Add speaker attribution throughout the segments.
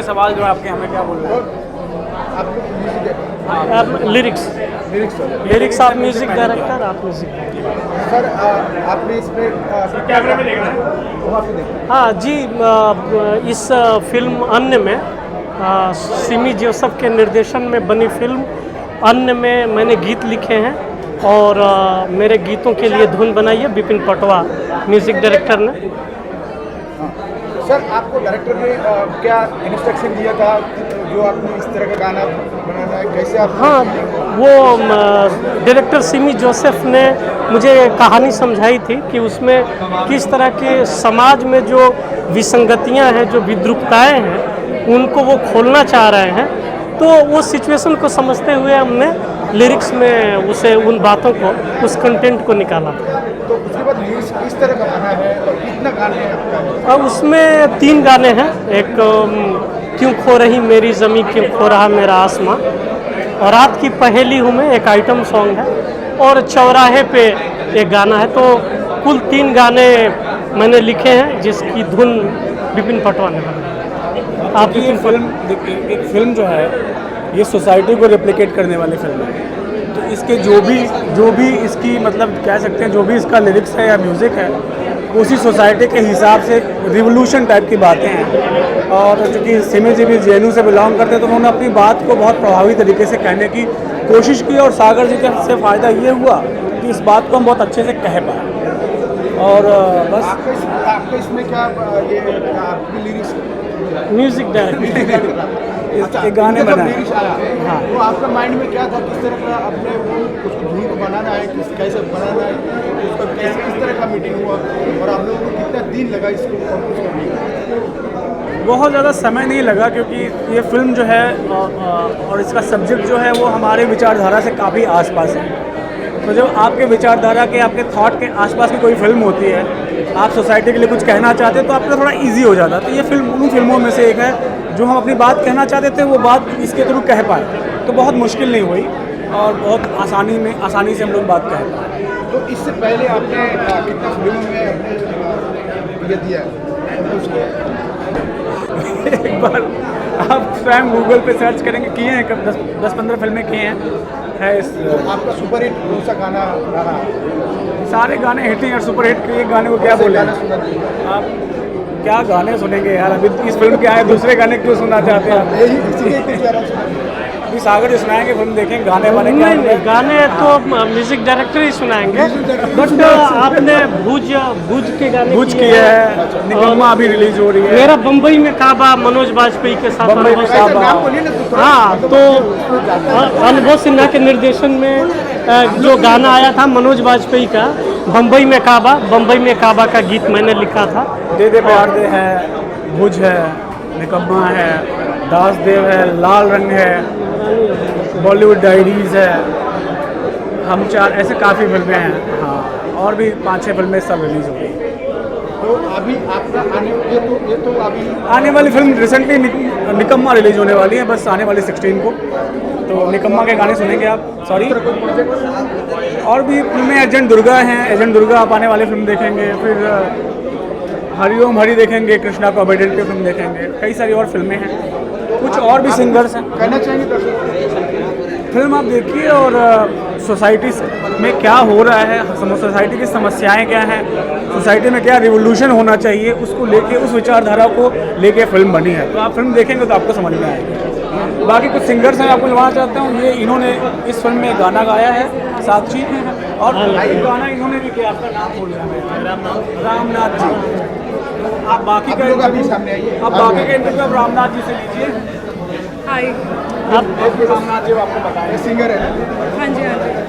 Speaker 1: सवाल जो है आपके हमें क्या बोल रहे हैं?
Speaker 2: लिरिक्स आप म्यूजिक डायरेक्टर, आप म्यूजिक।
Speaker 3: सर आपने इसमें कैमरे में देखा है वहाँ पे देखा?
Speaker 2: हाँ जी, इस फिल्म अन्य में सिमी जोसेफ के निर्देशन में बनी फिल्म अन्य में मैंने गीत लिखे हैं और मेरे गीतों के लिए धुन बनाई है विपिन पटवा म्यूजिक डायरेक्टर ने।
Speaker 3: सर आपको डायरेक्टर ने क्या इंस्ट्रक्शन दिया था जो आपने इस तरह का गाना बनाना है, कैसे आप?
Speaker 2: हाँ, वो डायरेक्टर सिमी जोसेफ ने मुझे कहानी समझाई थी कि उसमें किस तरह के समाज में जो विसंगतियां हैं, जो विद्रूपताएं हैं, उनको वो खोलना चाह रहे हैं। तो वो सिचुएशन को समझते हुए हमने लिरिक्स में उसे उन बातों को, उस कंटेंट को निकाला था।
Speaker 3: तो उसके बाद लिरिक्स किस तरह का बना है और कितना गाने हैं आपका?
Speaker 2: अब उसमें 3 गाने हैं। एक क्यों खो रही मेरी ज़मीं, क्यों खो रहा मेरा आसमां, और रात की पहेली हूँ मैं, एक आइटम सॉन्ग है, और चौराहे पे एक गाना है। तो कुल 3 गाने मैंने लिखे हैं जिसकी धुन विपिन पटवा ने बनाई।
Speaker 1: आप ये फिल्म, एक फिल्म जो है ये सोसाइटी को रिप्लिकेट करने वाली फिल्म है, तो इसके जो भी इसकी मतलब कह सकते हैं जो भी इसका लिरिक्स है या म्यूज़िक है, उसी सोसाइटी के हिसाब से रिवोल्यूशन टाइप की बातें हैं। और चूँकि सिमी जी भी JNU से बिलोंग करते हैं तो उन्होंने अपनी बात को बहुत प्रभावी तरीके से कहने की कोशिश की, और सागर जी के से फ़ायदा ये हुआ कि इस बात को हम बहुत अच्छे से कह पाए। और बस
Speaker 3: आपका इसमें क्या ये आपकी लिरिक्स
Speaker 2: म्यूजिक डायरेक्टर
Speaker 1: इस गाने
Speaker 3: जब
Speaker 1: बनाए।
Speaker 3: लिरिक्स आया
Speaker 1: हाँ।
Speaker 3: तो आपका माइंड में क्या था, किस तरह का अपने वो उसको धुन को बनाना है, कैसे बनाना है, उसका कैसे किस तरह का मीटिंग हुआ और आप लोगों को कितना दिन लगा इसको कंपोज करने का?
Speaker 1: बहुत ज़्यादा समय नहीं लगा, क्योंकि ये फिल्म जो है और इसका सब्जेक्ट जो है वो हमारे विचारधारा से काफ़ी आसपास है। तो जब आपके विचारधारा के, आपके थॉट के आसपास की कोई फिल्म होती है, आप सोसाइटी के लिए कुछ कहना चाहते हैं, तो आपके थोड़ा इजी हो जाता है। तो ये फिल्म उन फिल्मों में से एक है जो हम अपनी बात कहना चाहते थे, वो बात इसके थ्रू कह पाए। तो बहुत मुश्किल नहीं हुई और बहुत आसानी से हम लोग बात कह पाए।
Speaker 3: तो इससे पहले आपने कितना फिल्मों में अपने ये दिया है?
Speaker 1: एक बार आप स्वयं गूगल पे सर्च करेंगे, किए हैं कब 10-15 फिल्में किए हैं है इस।
Speaker 3: तो आपका सुपर हिट कौन सा गाना रहा?
Speaker 1: सारे गाने हिट हैं और सुपर हिट के एक गाने को क्या बोले?
Speaker 3: गाना सुना दीजिए।
Speaker 1: आप क्या गाने सुनेंगे यार, अभी इस फिल्म के आए दूसरे गाने क्यों सुनना चाहते हैं आप?
Speaker 3: यही इसी के कुछ गाना सुना दीजिए।
Speaker 1: अभी सागर जी सुनाएंगे, फिल्म देखेंगे, गाने वाने क्या
Speaker 2: नहीं,
Speaker 1: होंगे?
Speaker 2: गाने तो म्यूजिक डायरेक्टर ही सुनाएंगे। बट आपने भुज के गाने
Speaker 1: भुज की
Speaker 2: किए हैं।
Speaker 1: है, निकम्मा अभी रिलीज हो रही है।
Speaker 2: मेरा बम्बई में काबा मनोज वाजपेयी के साथ
Speaker 1: बम्बई में
Speaker 2: अनुभव
Speaker 1: काबा।
Speaker 2: सिन्हा।
Speaker 3: नाम बोलिए ना तो थोड़ा-
Speaker 2: हाँ, तो अनुभव सिन्हा के निर्देशन में जो गाना आया था मनोज वाजपेयी का, बम्बई में काबा का गीत मैंने लिखा था।
Speaker 1: दे दे प्यार दे है, भुज है, निकम्मा है, दास देव है, लाल रंग है, बॉलीवुड डायरीज है, हम चार, ऐसे काफ़ी फिल्में हैं। हाँ, और भी 5-6 फिल्में सब रिलीज हो गई।
Speaker 3: तो अभी आपका ये तो अभी
Speaker 1: आने वाली फिल्म रिसेंटली निकम्मा रिलीज होने वाली है, बस आने वाली 16 को। तो निकम्मा के गाने सुनेंगे आप। सॉरी, और भी फिल्में एजेंट दुर्गा हैं, एजेंट दुर्गा आप आने वाली फिल्म देखेंगे। फिर हरिओम हरि देखेंगे, कृष्णा को अबेडेंट की फिल्म देखेंगे, कई सारी और फिल्में हैं, कुछ और भी सिंगर्स हैं।
Speaker 3: कहना चाहेंगे दर्शकों?
Speaker 1: फिल्म आप देखिए और सोसाइटी में क्या हो रहा है, सोसाइटी की समस्याएं क्या हैं, सोसाइटी में क्या रिवोल्यूशन होना चाहिए, उसको लेके, उस विचारधारा को लेके फिल्म बनी है। तो आप फिल्म देखेंगे तो आपको समझ में आएगी। बाकी कुछ सिंगर्स हैं, आपको बुलवाना चाहता हूँ। ये इन्होंने इस फिल्म में गाना गाया है, साक्षी, और एक गाना इन्होंने भी किया, आपका नाम बोल रहा है, रामनाथ जी। आप बाकी का
Speaker 3: अभी सामने आइए।
Speaker 1: आप बाकी का इंटरव्यू आप रामनाथ जी से लीजिए।
Speaker 4: हाय।
Speaker 1: रामनाथ जी आपको बताएं,
Speaker 3: सिंगर है।
Speaker 4: हाँ जी,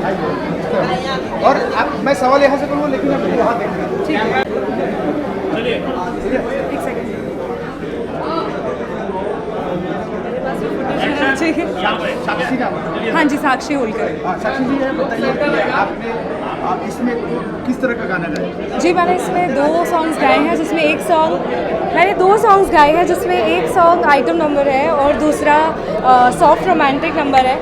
Speaker 4: हाँ जी।
Speaker 3: और मैं सवाल यहाँ से करूँगा लेकिन अभी वहाँ देखेंगे।
Speaker 4: ठीक है, एक सेकंड। ठीक है।
Speaker 3: साक्षी नाम है।
Speaker 4: हाँ जी, साक्षी होलकर।
Speaker 3: हाँ, साक्षी जी ये बताइए कि आपने इसमें किस तरह का गाना गाया?
Speaker 4: जी, मैंने इसमें 2 सॉन्ग्स गाए हैं, जिसमें मैंने 2 सॉन्ग्स गाए हैं, जिसमें एक सॉन्ग आइटम नंबर है और दूसरा सॉफ्ट रोमांटिक नंबर है।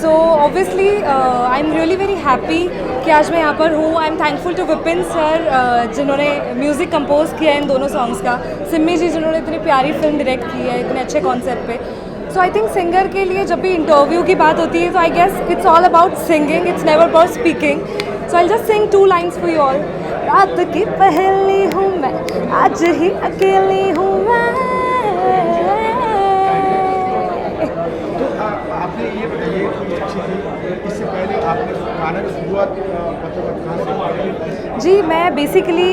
Speaker 4: So obviously I am really very happy कि कि आज मैं यहाँ पर हूँ। I am thankful to Vipin sir जिन्होंने म्यूज़िक कंपोज किया है इन दोनों सॉन्ग्स का, सिम्मी जी जिन्होंने इतनी प्यारी फिल्म डायरेक्ट की है इतने अच्छे कॉन्सेप्ट पे। सो आई थिंक सिंगर के लिए जब भी इंटरव्यू की बात होती है तो I guess it's all about singing, it's never about speaking. So I just sing 2 lines for you all. रात की पहली हूँ मैं, आज ही अकेली हूँ मैं।
Speaker 3: आपने ये बताइए कि अच्छी थी, इससे पहले आपने गाना की शुरुआत मतलब कहाँ से?
Speaker 4: जी मैं बेसिकली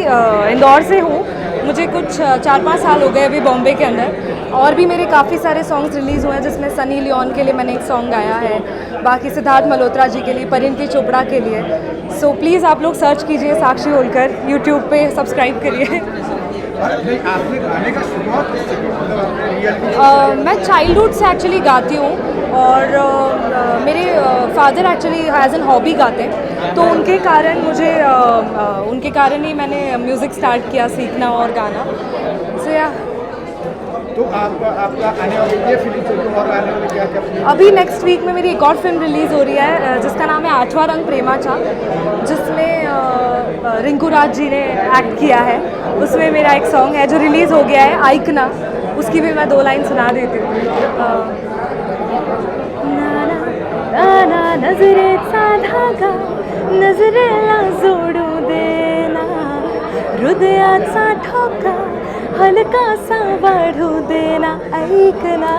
Speaker 4: इंदौर से हूँ। मुझे कुछ 4-5 साल हो गए अभी बॉम्बे के अंदर, और भी मेरे काफ़ी सारे सॉन्ग्स रिलीज़ हुए हैं जिसमें सनी लियोन के लिए मैंने एक सॉन्ग गाया है, बाकी सिद्धार्थ मल्होत्रा जी के लिए, परिणीति चोपड़ा के लिए। सो प्लीज़ आप लोग सर्च कीजिए साक्षी होलकर, यूट्यूब पे सब्सक्राइब करिए।
Speaker 3: नहीं, आपने गाने का शुरुआत किससे की? मतलब आपने रियल
Speaker 4: मैं चाइल्डहुड से एक्चुअली गाती हूँ, और मेरे father actually as an hobby गाते हैं, तो उनके कारण मुझे उनके कारण ही मैंने म्यूज़िक स्टार्ट किया सीखना और गाना। सो या
Speaker 3: तो आपका आने वाली ये फिल्म से और आने वाले क्या क्या फिल्म?
Speaker 4: अभी नेक्स्ट वीक में मेरी एक और फिल्म रिलीज़ हो रही है जिसका नाम है 8वां रंग प्रेमाचा, जिसमें रिंकू राज जी ने एक्ट किया है। उसमें मेरा एक सॉन्ग है जो रिलीज़ हो गया है, आइकना, उसकी भी मैं 2 लाइन सुना देती हूँ। नजरेचा धागा नजरेला जोडू देना, हृदयाचा ठोका हलकासा वाढू देना, ऐकना।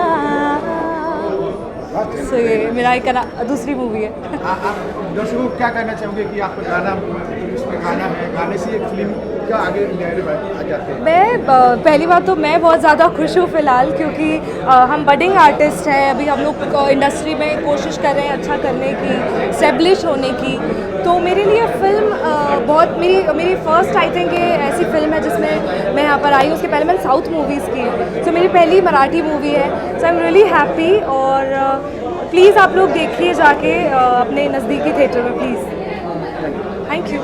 Speaker 4: सो ये मेरा एक दूसरी मूवी है।
Speaker 3: आप दर्शकों को क्या कहना चाहोगे कि आपका गाना इसमें गाना है, गाने से एक फिल्म का आगे आ जाते हैं?
Speaker 4: मैं पहली बात तो मैं बहुत ज़्यादा खुश हूँ फ़िलहाल, क्योंकि हम बडिंग आर्टिस्ट हैं, अभी हम लोग इंडस्ट्री में कोशिश कर रहे हैं अच्छा करने की, स्टेब्लिश होने की। तो मेरे लिए फ़िल्म बहुत मेरी फ़र्स्ट आई थिंक ये ऐसी फ़िल्म है जिसमें मैं यहाँ पर आई हूँ। उसके पहले मैंने साउथ मूवीज़ की है, सो मेरी पहली मराठी मूवी है। सो आई एम रियली हैप्पी, और प्लीज़ आप लोग देखिए जाके अपने नज़दीकी थिएटर में प्लीज़। Thank you.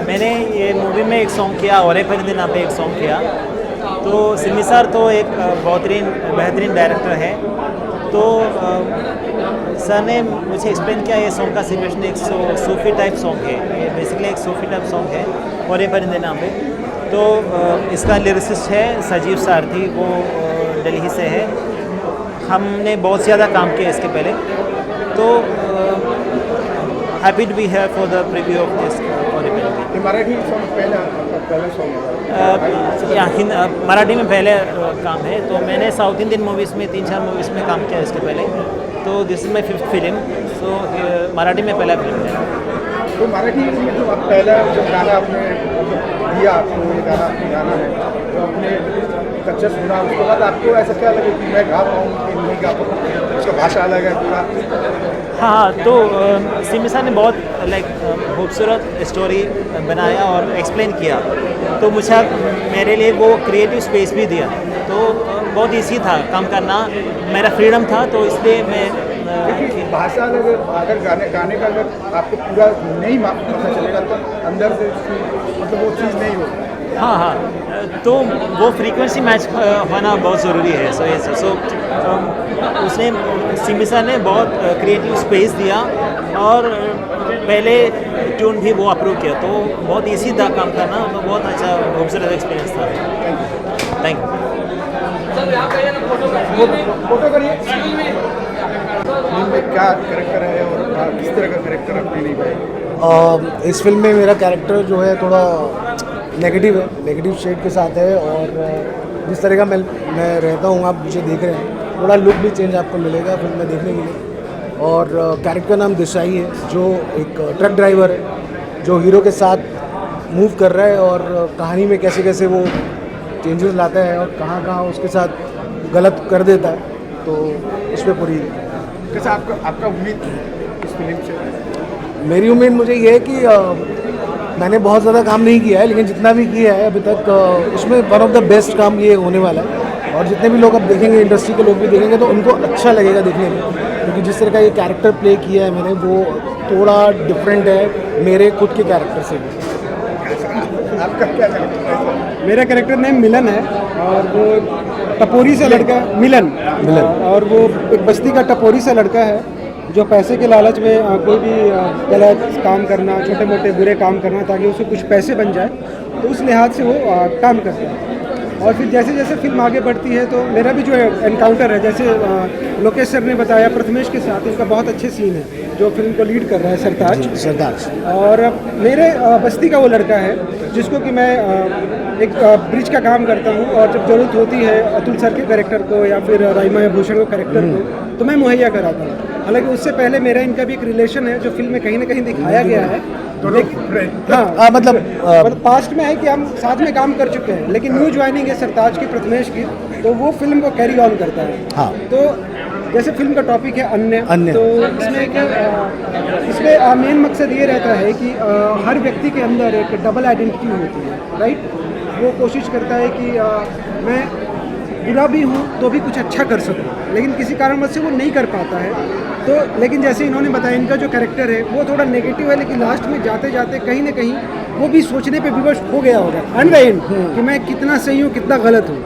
Speaker 5: मैंने ये मूवी में एक सॉन्ग किया, और एक परिंदे नाम पे एक सॉन्ग किया। तो सिमी सर तो एक बेहतरीन डायरेक्टर है। तो सर ने मुझे एक्सप्लेन किया ये सॉन्ग का सिचुएशन एक सूफी टाइप सॉन्ग है, ये बेसिकली एक सूफी टाइप सॉन्ग है, और ये परिंदे नाम पे। तो इसका लिरिसिस्ट है सजीव सारथी, वो दिल्ली से है। हमने बहुत ज़्यादा काम किया इसके पहले, तो happy to be here for the preview of this.
Speaker 3: Marathi song पहला सॉन्ग है?
Speaker 5: मराठी में पहले काम है। तो मैंने साउथ इंडियन मूवीज़ में 3-4 मूवीज़ में काम किया इसके पहले। तो this is my 5th film. So Marathi में पहला फिल्म है।
Speaker 3: तो मराठी में जो आप पहला जो गाना आपने दिया, आपको ये गाना आपने गाना है, तो आपने कच्चा सुना, उसके बाद आपको ऐसा क्या लगे कि मैं गा पाऊँ कि नहीं गा पाऊँ? उसका भाषा अलग है पूरा।
Speaker 5: हाँ, तो सिमी सर ने बहुत खूबसूरत स्टोरी बनाया और एक्सप्लेन किया, तो मुझे मेरे लिए वो क्रिएटिव स्पेस भी दिया। तो बहुत ईजी था काम करना, मेरा फ्रीडम था, तो इसलिए मैं
Speaker 3: भाषा अगर गाने का अगर आपको पूरा नहीं पता चलेगा तो अंदर से मतलब वो चीज़ नहीं होगी।
Speaker 5: हाँ, तो वो फ्रीक्वेंसी मैच होना बहुत ज़रूरी है। सो उसने सिमी सर ने बहुत क्रिएटिव स्पेस दिया, और पहले ट्यून भी वो अप्रूव किया, तो बहुत ईजी था काम करना। तो बहुत अच्छा खूबसूरत एक्सपीरियंस था। Thank you.
Speaker 3: फोटो करिए। क्या कैरेक्टर है और किस तरह का कैरेक्टर आपने निभाया?
Speaker 6: इस फिल्म में मेरा कैरेक्टर जो है थोड़ा नेगेटिव शेड के साथ है, और जिस तरह का मैं रहता हूँ, आप मुझे देख रहे हैं, थोड़ा लुक भी चेंज आपको मिलेगा फिल्म में देखने के लिए। और कैरेक्टर नाम देसाई है, जो एक ट्रक ड्राइवर है जो हीरो के साथ मूव कर रहा है, और कहानी में कैसे कैसे वो चेंजेस लाता है और कहाँ कहाँ उसके साथ गलत कर देता है। तो इस पर पूरी
Speaker 3: कैसा आपका उम्मीद इस फिल्म से?
Speaker 6: मेरी उम्मीद मुझे ये है कि मैंने बहुत ज़्यादा काम नहीं किया है, लेकिन जितना भी किया है अभी तक उसमें वन ऑफ द बेस्ट काम ये होने वाला है। और जितने भी लोग अब देखेंगे, इंडस्ट्री के लोग भी देखेंगे, तो उनको अच्छा लगेगा देखने में, क्योंकि जिस तरह का ये कैरेक्टर प्ले किया है मैंने, वो थोड़ा डिफरेंट है मेरे खुद के कैरेक्टर से भी।
Speaker 3: आपका क्या कैरेक्टर है?
Speaker 1: मेरा कैरेक्टर नेम मिलन है, और वो टपोरी से लड़का मिलन, और वो एक बस्ती का टपोरी से लड़का है,
Speaker 7: जो पैसे के लालच में कोई भी गलत काम करना, छोटे मोटे बुरे काम करना ताकि उसको कुछ पैसे बन जाए, तो उस लिहाज से वो काम करता है। और फिर जैसे जैसे फिल्म आगे बढ़ती है तो मेरा भी जो एनकाउंटर है, जैसे लोकेश सर ने बताया प्रथमेश के साथ, इनका बहुत अच्छे सीन है जो फिल्म को लीड कर रहा है, सरताज। और मेरे बस्ती का वो लड़का है जिसको कि मैं एक ब्रिज का काम करता हूँ, और जब ज़रूरत होती है अतुल सर के कैरेक्टर को या फिर राइमा भूषण को कैरेक्टर को, तो मैं मुहैया कराता हूँ। हालांकि उससे पहले मेरा इनका भी एक रिलेशन है जो फिल्म में कहीं ना कहीं दिखाया गया है। हाँ, मतलब पास्ट में है कि हम साथ में काम कर चुके हैं, लेकिन न्यू ज्वाइनिंग है सरताज की, प्रथमेश की, तो वो फिल्म को कैरी ऑन करता है।
Speaker 6: हाँ।
Speaker 7: तो जैसे फिल्म का टॉपिक है अन्य, तो इसमें मेन मकसद ये रहता है कि हर व्यक्ति के अंदर एक डबल आइडेंटिटी होती है, राइट। वो कोशिश करता है कि मैं बुरा भी हूँ तो भी कुछ अच्छा कर सकूँ, लेकिन किसी कारणवश से वो नहीं कर पाता है। तो लेकिन जैसे इन्होंने बताया, इनका जो कैरेक्टर है वो थोड़ा नेगेटिव है, लेकिन लास्ट में जाते जाते कहीं ना कहीं वो भी सोचने पे विवश हो गया होगा एंड द एंड कि मैं कितना सही हूँ कितना गलत हूँ।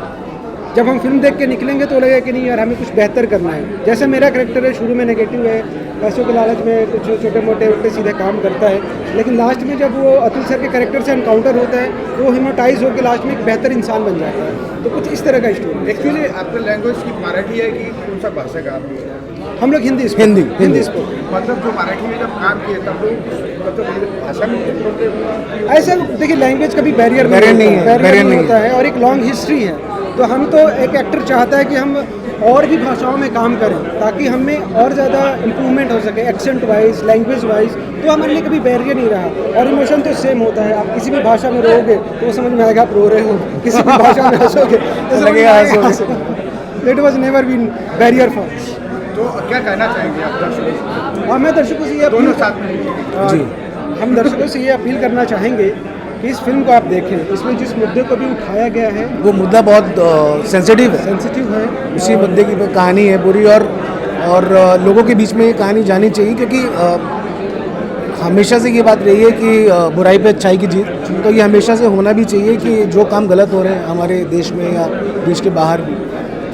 Speaker 7: जब हम फिल्म देख के निकलेंगे तो लगेगा कि नहीं यार, हमें कुछ बेहतर करना है। जैसे मेरा कैरेक्टर है, शुरू में नेगेटिव है, पैसों के लालच में कुछ छोटे मोटे उल्टे सीधे काम करता है, लेकिन लास्ट में जब वो अतुल सर के कैरेक्टर से एनकाउंटर होता है तो वो हिप्नोटाइज होकर लास्ट में एक बेहतर इंसान बन जाता है। तो कुछ इस तरह का स्टोरी।
Speaker 3: एक्चुअली आपका लैंग्वेज की मराठी है कि कौन सा भाषा का आप?
Speaker 7: हम लोग हिंदी स्पोक।
Speaker 3: मतलब जो मराठी में जब काम किए तब लोग मतलब भाषा में कुछ प्रॉब्लम?
Speaker 7: ऐसा देखिए, लैंग्वेज का भी बैरियर नहीं होता है, और एक लॉन्ग हिस्ट्री है। तो हम तो एक एक्टर चाहता है कि हम और भी भाषाओं में काम करें ताकि हमें और ज़्यादा इम्प्रूवमेंट हो सके, एक्सेंट वाइज, लैंग्वेज वाइज। तो हमारे लिए कभी बैरियर नहीं रहा, और इमोशन तो सेम होता है। आप किसी भी भाषा में रहोगे तो वो समझ में आएगा आप रो रहे हो, किसी भी भाषा में हंसोगे तो लगेगा हंसोगे। It was never been barrier for us.
Speaker 3: तो क्या कहना चाहेंगे आप दर्शकों से?
Speaker 7: हाँ, मैं दर्शकों से ये
Speaker 3: दोनों साथ में
Speaker 7: हम दर्शकों से ये अपील करना चाहेंगे कि इस फिल्म को आप देखें। इसमें जिस मुद्दे को भी उठाया गया है
Speaker 6: वो मुद्दा बहुत सेंसिटिव है। उसी मुद्दे की कहानी है पूरी, और लोगों के बीच में ये कहानी जानी चाहिए, क्योंकि हमेशा से ये बात रही है कि बुराई पे अच्छाई की जीत। तो ये हमेशा से होना भी चाहिए कि जो काम गलत हो रहे हैं हमारे देश में या देश के बाहर भी,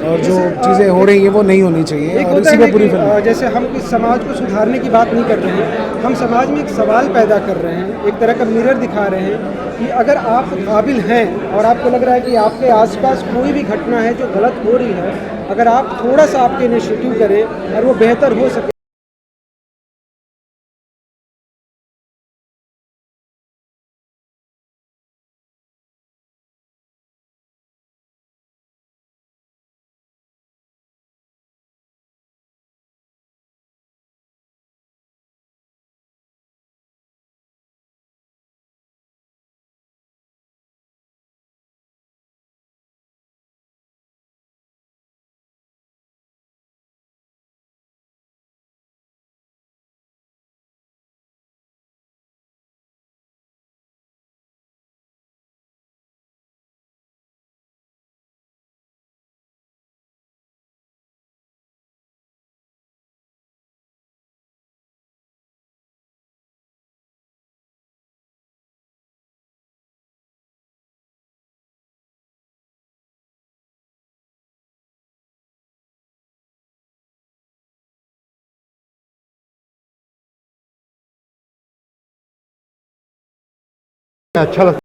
Speaker 6: और जो चीज़ें हो रही हैं वो नहीं होनी चाहिए।
Speaker 7: एक
Speaker 6: और
Speaker 7: होता
Speaker 6: इसी
Speaker 7: है
Speaker 6: पे पूरी फिल्म।
Speaker 7: जैसे हम इस समाज को सुधारने की बात नहीं कर रहे हैं, हम समाज में एक सवाल पैदा कर रहे हैं, एक तरह का मिरर दिखा रहे हैं कि अगर आप काबिल हैं और आपको लग रहा है कि आपके आसपास कोई भी घटना है जो गलत हो रही है, अगर आप थोड़ा सा आपके इनिशिएटिव करें और वो बेहतर हो सके,
Speaker 3: अच्छा लगता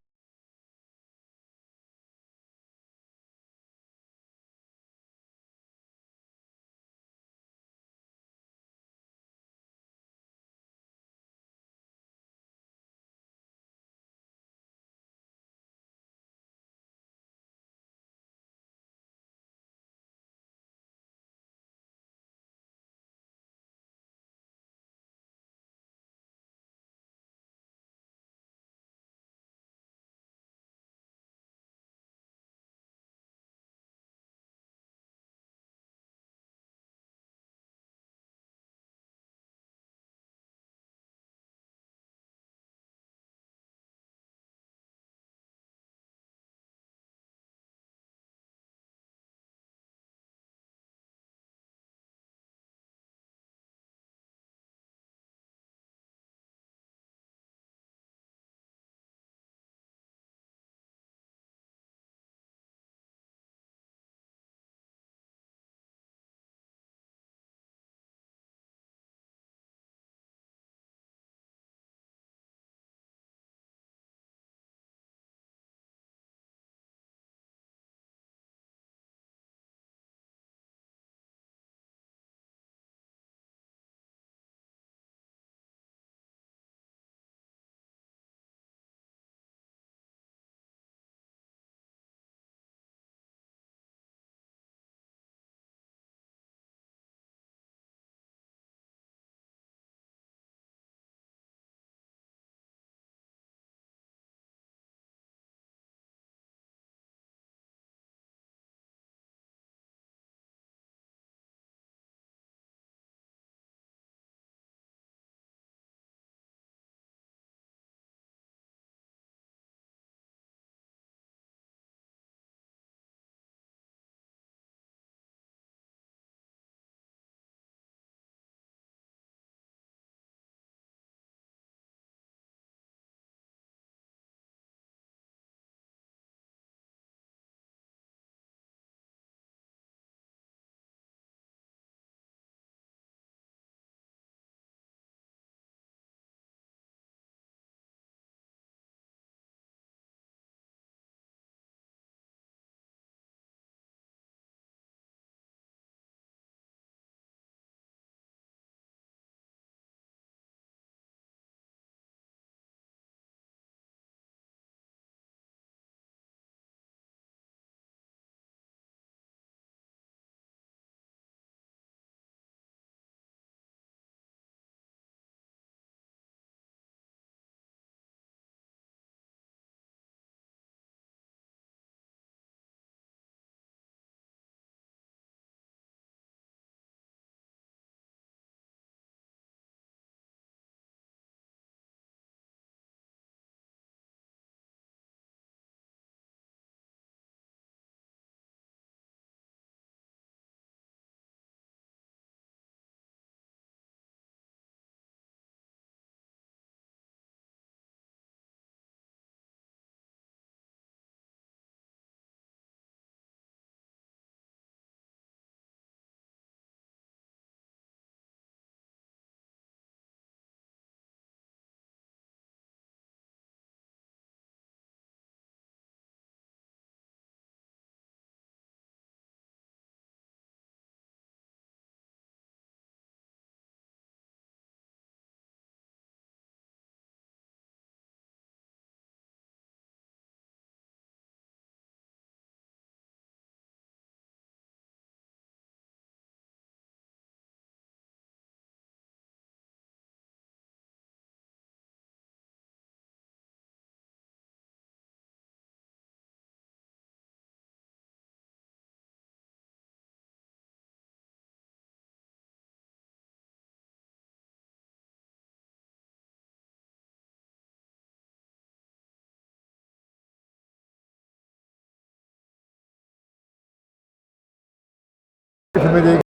Speaker 8: फिल्में देख